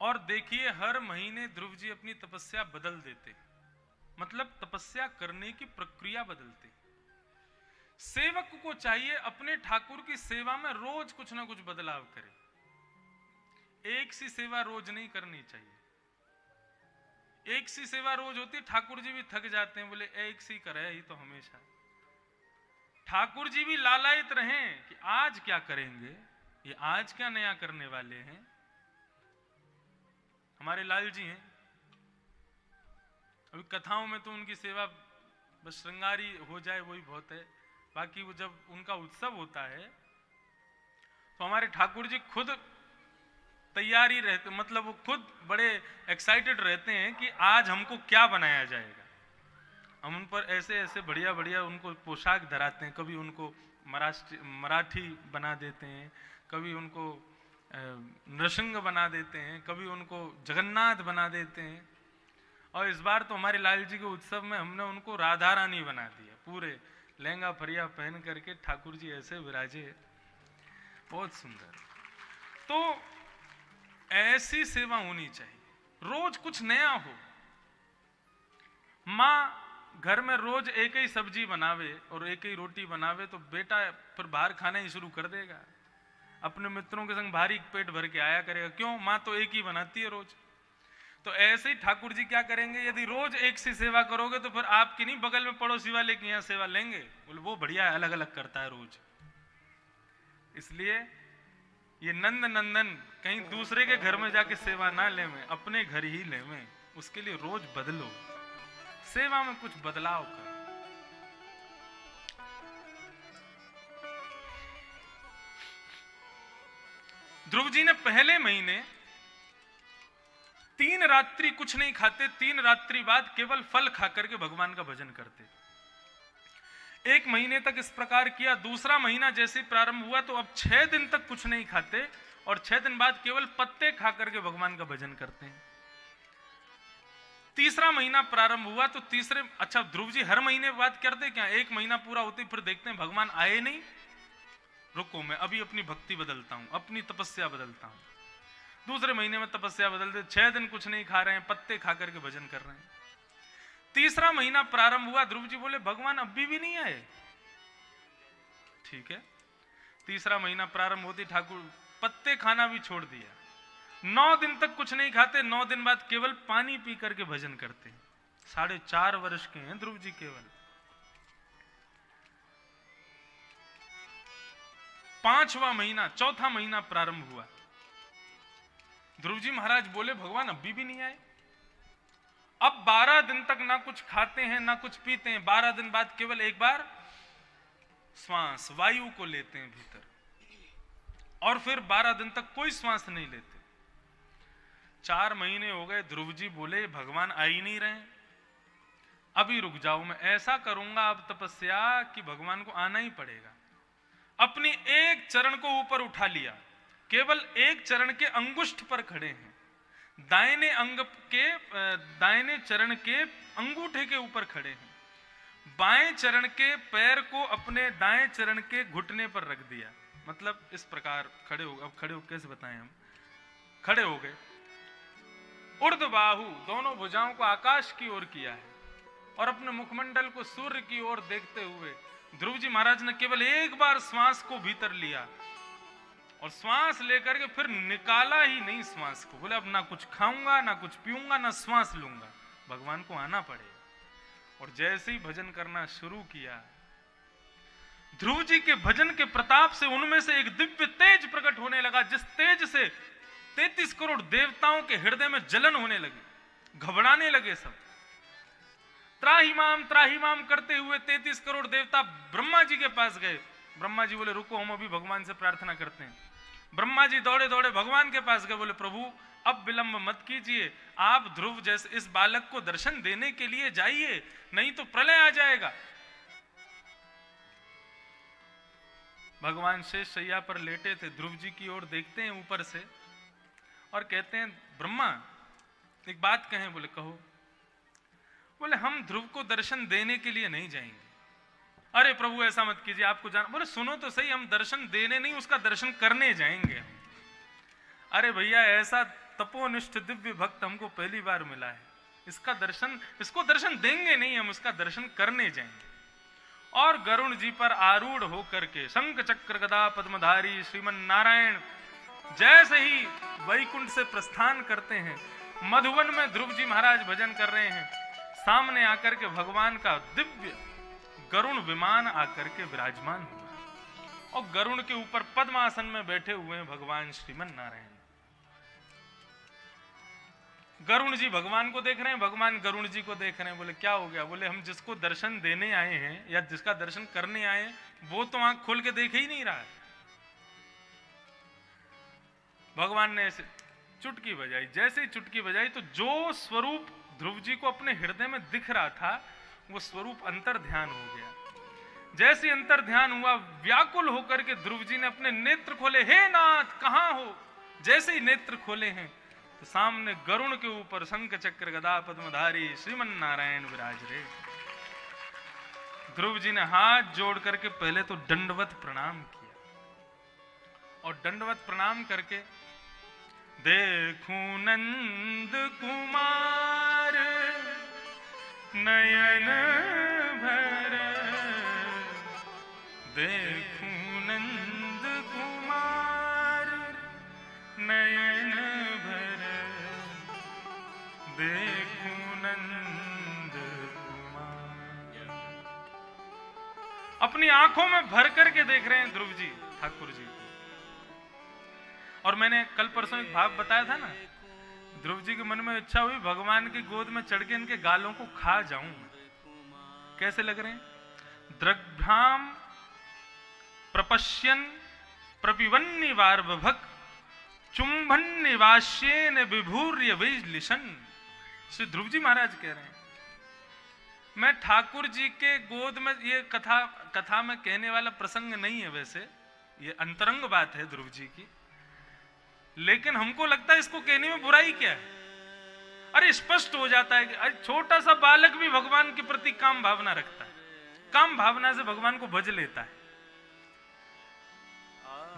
और देखिए हर महीने ध्रुव जी अपनी तपस्या बदल देते, मतलब तपस्या करने की प्रक्रिया बदलते। सेवक को चाहिए अपने ठाकुर की सेवा में रोज कुछ ना कुछ बदलाव करे, एक सी सेवा रोज नहीं करनी चाहिए। एक सी सेवा रोज होती, ठाकुर जी भी थक जाते हैं, बोले एक सी करे ही तो हमेशा। ठाकुर जी भी लालायित रहें कि आज क्या करेंगे, ये आज क्या नया करने वाले हैं। हमारे लाल जी हैं, अभी कथाओं में तो उनकी सेवा बस श्रृंगारी हो जाए वही बहुत है, बाकी वो जब उनका उत्सव होता है तो हमारे ठाकुर जी खुद तैयारी रहते, मतलब वो खुद बड़े एक्साइटेड रहते हैं कि आज हमको क्या बनाया जाएगा। हम उन पर ऐसे ऐसे बढ़िया बढ़िया उनको पोशाक धराते हैं, कभी उनको मराठी बना देते हैं, कभी उनको नृसिंग बना देते हैं, कभी उनको जगन्नाथ बना देते हैं। और इस बार तो हमारे लाल जी के उत्सव में हमने उनको राधा रानी बना दिया, पूरे लहंगा फरिया पहन करके ठाकुर जी ऐसे विराजे, बहुत सुंदर। तो ऐसी सेवा होनी चाहिए, रोज कुछ नया हो। माँ घर में रोज एक ही सब्जी बनावे और एक ही रोटी बनावे तो बेटा फिर बाहर खाना ही शुरू कर देगा, अपने मित्रों के संग भारी पेट भर के आया करेगा। क्यों? माँ तो एक ही बनाती है रोज। तो ऐसे ही ठाकुर जी क्या करेंगे, यदि रोज एक सी सेवा करोगे तो फिर आपकी नहीं, बगल में पड़ोसी वाले की यहाँ सेवा लेंगे, बोले वो बढ़िया अलग अलग करता है रोज। इसलिए ये नंद नंदन कहीं दूसरे के घर में जाके सेवा ना ले में, अपने घर ही ले में। उसके लिए रोज बदलो, सेवा में कुछ बदलाव करो। ध्रुव जी ने पहले महीने 3 रात्रि कुछ नहीं खाते, 3 रात्रि बाद केवल फल खा करके भगवान का भजन करते। 1 महीने तक इस प्रकार किया। दूसरा महीना जैसे प्रारंभ हुआ तो अब 6 दिन तक कुछ नहीं खाते और 6 दिन बाद केवल पत्ते खा करके भगवान का भजन करते हैं। तीसरा महीना प्रारंभ हुआ तो अच्छा ध्रुव जी हर महीने बात करते क्या? 1 महीना पूरा होते फिर देखते हैं भगवान आए नहीं, रुको मैं अभी अपनी भक्ति बदलता हूं, अपनी तपस्या बदलता हूं। दूसरे महीने में तपस्या बदलते, 6 दिन कुछ नहीं खा रहे हैं, पत्ते खा करके भजन कर रहे हैं। तीसरा महीना प्रारंभ हुआ, ध्रुव जी बोले भगवान अभी भी नहीं आए। ठीक है, तीसरा महीना प्रारंभ होती ठाकुर पत्ते खाना भी छोड़ दिया, 9 दिन तक कुछ नहीं खाते, 9 दिन बाद केवल पानी पी करके भजन करते। 4.5 वर्ष के हैं ध्रुव जी केवल। 5वां महीना, चौथा महीना प्रारंभ हुआ, ध्रुव जी महाराज बोले भगवान अभी भी नहीं आए। अब 12 दिन तक ना कुछ खाते हैं ना कुछ पीते हैं, 12 दिन बाद केवल एक बार श्वास वायु को लेते हैं भीतर, और फिर 12 दिन तक कोई श्वास नहीं लेते। 4 महीने हो गए, ध्रुव जी बोले भगवान आ ही नहीं रहे, अभी रुक जाओ, मैं ऐसा करूंगा अब तपस्या कि भगवान को आना ही पड़ेगा। अपनी एक चरण को ऊपर उठा लिया, केवल एक चरण के अंगुष्ठ पर खड़े हैं, दाहिने चरण के अंगूठे के ऊपर खड़े हैं, बाएं चरण के पैर को अपने दाएं चरण के घुटने पर रख दिया, मतलब इस प्रकार खड़े हो। अब खड़े हो कैसे बताएं हम? खड़े हो गए, ऊर्ध्व बाहु दोनों भुजाओं को आकाश की ओर किया है और अपने मुखमंडल को सूर्य की ओर देखते हुए ध्रुव जी महाराज ने केवल एक बार श्वास को भीतर लिया और श्वास लेकर के फिर निकाला ही नहीं श्वास को। बोले अब ना कुछ खाऊंगा ना कुछ पीऊंगा ना श्वास लूंगा, भगवान को आना पड़ेगा। और जैसे ही भजन करना शुरू किया, ध्रुव जी के भजन के प्रताप से उनमें से एक दिव्य तेज प्रकट होने लगा, जिस तेज से 33 करोड़ देवताओं के हृदय में जलन होने लगी, घबराने लगे सब। त्राहिमाम करते हुए 33 करोड़ देवता ब्रह्मा जी के पास गए। ब्रह्मा जी बोले रुको, हम अभी भगवान से प्रार्थना करते हैं। ब्रह्मा जी दौड़े दौड़े भगवान के पास गए, बोले प्रभु अब विलंब मत कीजिए, आप ध्रुव जैसे इस बालक को दर्शन देने के लिए जाइए, नहीं तो प्रलय आ जाएगा। भगवान शेष शैया पर लेटे थे, ध्रुव जी की ओर देखते हैं ऊपर से और कहते हैं ब्रह्मा एक बात कहें। बोले कहो। बोले हम ध्रुव को दर्शन देने के लिए नहीं जाएंगे। अरे प्रभु ऐसा मत कीजिए, आपको जाना। बोले सुनो तो सही, हम दर्शन देने नहीं उसका दर्शन करने जाएंगे। अरे भैया ऐसा तपोनिष्ठ दिव्य भक्त हमको पहली बार मिला है, इसको दर्शन देंगे नहीं, हम उसका दर्शन करने जाएंगे। और गरुण जी पर आरूढ़ होकर के शंख चक्र गदा पद्मधारी श्रीमन नारायण जैसे ही वैकुंठ से प्रस्थान करते हैं, मधुवन में ध्रुव जी महाराज भजन कर रहे हैं, सामने आकर के भगवान का दिव्य गरुण विमान आकर के विराजमान हुआ और गरुण के ऊपर पद्मासन में बैठे हुए हैं भगवान श्रीमन नारायण। गरुण जी भगवान को देख रहे हैं, भगवान गरुण जी को देख रहे हैं। बोले क्या हो गया? बोले हम जिसको दर्शन देने आए हैं या जिसका दर्शन करने आए हैं वो तो आंख खोल के देख ही नहीं रहा है। भगवान ने ऐसे चुटकी बजाई, जैसे ही चुटकी बजाई तो जो स्वरूप ध्रुव जी को अपने हृदय में दिख रहा था वो स्वरूप अंतर ध्यान हो गया। जैसे अंतर ध्यान हुआ, व्याकुल होकर के ध्रुव जी ने अपने नेत्र खोले, हे नाथ कहां हो? जैसे ही नेत्र खोले हैं तो सामने गरुण के ऊपर शंख चक्र गदा पद्मधारी श्रीमन नारायण विराज रहे। ध्रुव जी ने हाथ जोड़ करके पहले तो दंडवत प्रणाम किया और दंडवत प्रणाम करके देखूं नंद कुमार नयन भर, देखूं नंद कुमार नयन भर, देखूं नंद कुमार। अपनी आंखों में भर करके देख रहे हैं ध्रुव जी ठाकुर जी को। और मैंने कल परसों एक भाव बताया था ना, ध्रुव जी के मन में इच्छा हुई भगवान की गोद में चढ़ के इनके गालों को खा जाऊं। कैसे लग रहे हैं? द्रग्भ्याम प्रपश्यन प्रपिवन्निवार विभक चुंबन निवास्येन विभूर्य विजलिशन। श्री ध्रुव जी महाराज कह रहे हैं मैं ठाकुर जी के गोद में, ये कथा में कहने वाला प्रसंग नहीं है, वैसे ये अंतरंग बात है ध्रुव जी की, लेकिन हमको लगता है इसको कहने में बुराई क्या है। अरे स्पष्ट हो जाता है कि छोटा सा बालक भी भगवान के प्रति काम भावना रखता है, काम भावना से भगवान को भज लेता है।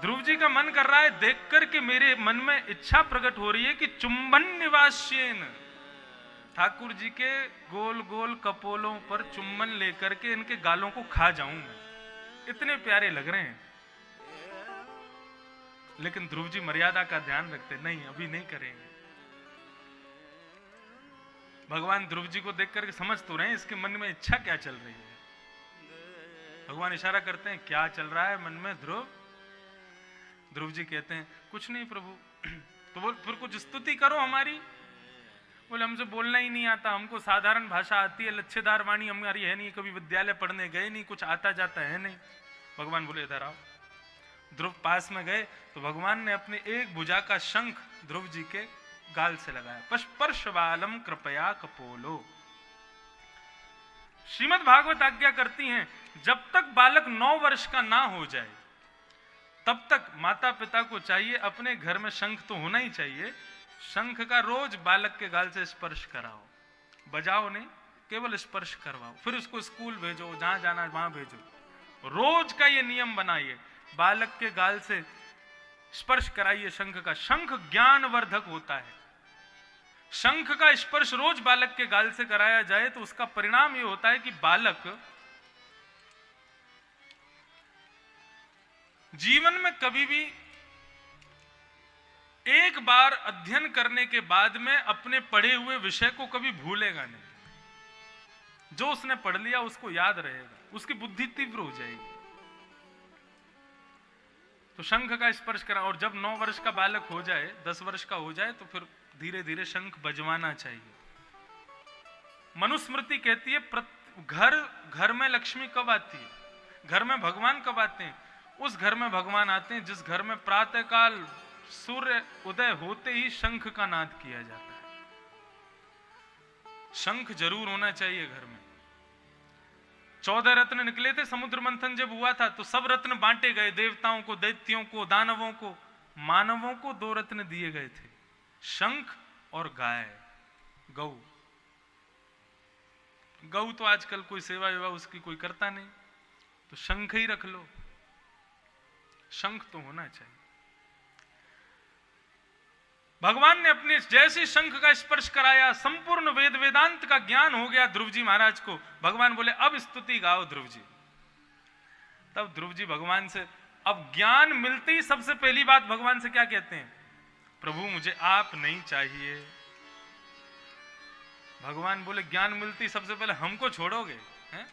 ध्रुव जी का मन कर रहा है, देख करके मेरे मन में इच्छा प्रकट हो रही है कि चुंबन निवास्येन, ठाकुर जी के गोल गोल कपोलों पर चुंबन लेकर के इनके गालों को खा जाऊं मैं, इतने प्यारे लग रहे हैं। लेकिन ध्रुव जी मर्यादा का ध्यान रखते, नहीं अभी नहीं करेंगे। भगवान ध्रुव जी को देख करके समझ तो रहे हैं इसके मन में इच्छा क्या चल रही है। भगवान इशारा करते हैं क्या चल रहा है मन में ध्रुव? ध्रुव जी कहते हैं कुछ नहीं प्रभु। तो बोल फिर कुछ स्तुति करो हमारी। बोले हमसे बोलना ही नहीं आता, हमको साधारण भाषा आती है, लच्छेदार वाणी हमारी है नहीं, कभी विद्यालय पढ़ने गए नहीं, कुछ आता जाता है नहीं। भगवान बोले इधर आओ। ध्रुव पास में गए तो भगवान ने अपने एक भुजा का शंख ध्रुव जी के गाल से लगाया। स्पर्शवालम कृपया कपोलो। श्रीमद् भागवत आज्ञा करती हैं जब तक बालक 9 वर्ष का ना हो जाए तब तक माता पिता को चाहिए अपने घर में शंख तो होना ही चाहिए, शंख का रोज बालक के गाल से स्पर्श कराओ, बजाओ नहीं, केवल स्पर्श करवाओ। फिर उसको स्कूल भेजो, जहां जाना वहां भेजो। रोज का ये नियम बनाइए, बालक के गाल से स्पर्श कराइए शंख का। शंख ज्ञानवर्धक होता है। शंख का स्पर्श रोज बालक के गाल से कराया जाए तो उसका परिणाम ये होता है कि बालक जीवन में कभी भी एक बार अध्ययन करने के बाद में अपने पढ़े हुए विषय को कभी भूलेगा नहीं। जो उसने पढ़ लिया उसको याद रहेगा, उसकी बुद्धि तीव्र हो जाएगी। तो शंख का स्पर्श करा। और जब 9 वर्ष का बालक हो जाए, 10 वर्ष का हो जाए तो फिर धीरे धीरे शंख बजवाना चाहिए। मनुस्मृति कहती है घर में लक्ष्मी कब आती है? घर में भगवान कब आते हैं? उस घर में भगवान आते हैं जिस घर में प्रातःकाल सूर्य उदय होते ही शंख का नाद किया जाता है। शंख जरूर होना चाहिए घर में। 14 रत्न निकले थे समुद्र मंथन जब हुआ था तो सब रत्न बांटे गए, देवताओं को, दैत्यों को, दानवों को, मानवों को 2 रत्न दिए गए थे, शंख और गाय, गौ। गौ तो आजकल कोई सेवा विवाह उसकी कोई करता नहीं, तो शंख ही रख लो। शंख तो होना चाहिए। भगवान ने अपने जैसे शंख का स्पर्श कराया, संपूर्ण वेद वेदांत का ज्ञान हो गया ध्रुव जी महाराज को। भगवान बोले अब स्तुति गाओ ध्रुव जी। तब ध्रुव जी भगवान से, अब ज्ञान मिलते ही सबसे पहली बात भगवान से क्या कहते हैं? प्रभु मुझे आप नहीं चाहिए। भगवान बोले ज्ञान मिलती सबसे पहले हमको छोड़ोगे हैं?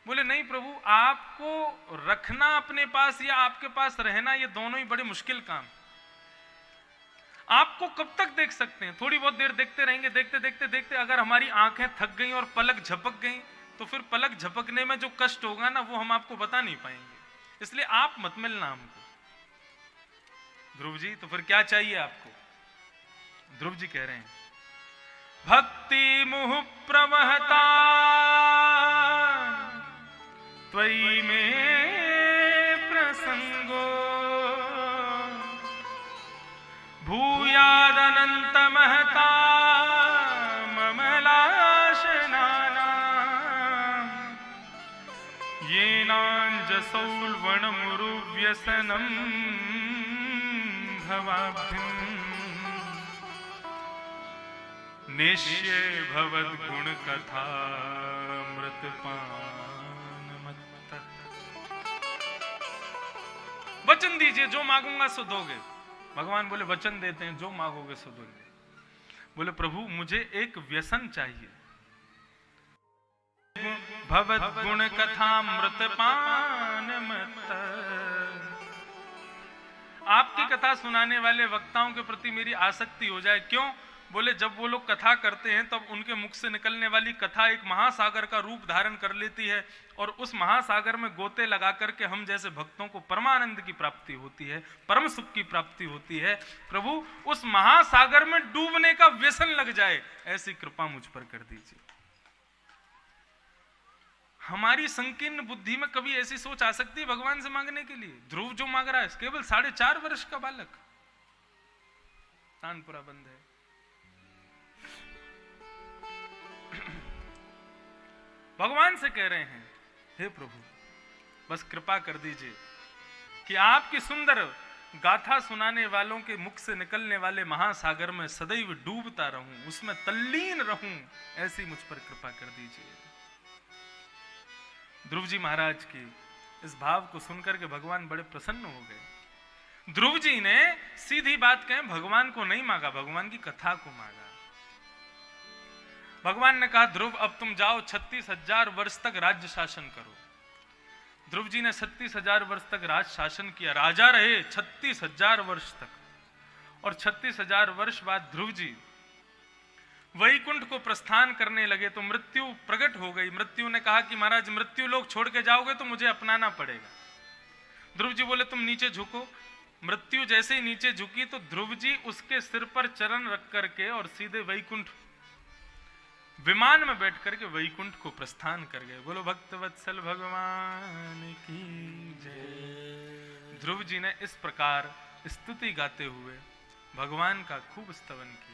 बोले नहीं प्रभु, आपको रखना अपने पास या आपके पास रहना, ये दोनों ही बड़े मुश्किल काम। आपको कब तक देख सकते हैं? थोड़ी बहुत देर देखते रहेंगे, देखते देखते देखते अगर हमारी आंखें थक गई और पलक झपक गई तो फिर पलक झपकने में जो कष्ट होगा ना, वो हम आपको बता नहीं पाएंगे। इसलिए आप मत मिलना हमको। ध्रुव जी तो फिर क्या चाहिए आपको? ध्रुव जी कह रहे हैं, भक्ति मुह प्रवहता त्वयि में प्रसंगो भूयादनंत महता ममलाशनाना येनांजसौल्वणमुरुव्यसनं भवाब्धिम् निश्ये भवद्गुण कथा मृतपान मत्त। वचन दीजिए, जो मांगूंगा सो दोगे। भगवान बोले वचन देते हैं, जो मांगोगे सो दोगे। बोले प्रभु मुझे एक व्यसन चाहिए। भवद्गुण कथा मृतपान मत्त। आपकी कथा सुनाने वाले वक्ताओं के प्रति मेरी आसक्ति हो जाए। क्यों? बोले जब वो लोग कथा करते हैं तब उनके मुख से निकलने वाली कथा एक महासागर का रूप धारण कर लेती है और उस महासागर में गोते लगा करके हम जैसे भक्तों को परमानंद की प्राप्ति होती है, परम सुख की प्राप्ति होती है। प्रभु उस महासागर में डूबने का व्यसन लग जाए, ऐसी कृपा मुझ पर कर दीजिए। हमारी संकीर्ण बुद्धि में कभी ऐसी सोच आ सकती है भगवान से मांगने के लिए? ध्रुव जो मांग रहा है केवल 4.5 वर्ष का बालक, तानपुरा बंद है। भगवान से कह रहे हैं, हे प्रभु बस कृपा कर दीजिए कि आपकी सुंदर गाथा सुनाने वालों के मुख से निकलने वाले महासागर में सदैव डूबता रहूं, उसमें तल्लीन रहूं, ऐसी मुझ पर कृपा कर दीजिए। ध्रुव जी महाराज की इस भाव को सुनकर के भगवान बड़े प्रसन्न हो गए। ध्रुव जी ने सीधी बात कहें, भगवान को नहीं मांगा, भगवान की कथा को मांगा। भगवान ने कहा ध्रुव अब तुम जाओ 36,000 वर्ष तक राज्य शासन करो। ध्रुव जी ने 36,000 वर्ष तक राज शासन किया, राजा रहे 36,000 वर्ष तक। और 36,000 वर्ष बाद ध्रुव जी वैकुंठ को प्रस्थान करने लगे तो मृत्यु प्रकट हो गई। मृत्यु ने कहा कि महाराज मृत्यु लोग छोड़ के जाओगे तो मुझे अपनाना पड़ेगा। ध्रुव जी बोले तुम नीचे झुको। मृत्यु जैसे ही नीचे झुकी तो ध्रुव जी उसके सिर पर चरण रख करके और सीधे वैकुंठ विमान में बैठ करके वैकुंठ को प्रस्थान कर गए। बोलो भक्तवत्सल भगवान की जय। ध्रुव जी ने इस प्रकार स्तुति गाते हुए भगवान का खूब स्तवन किया।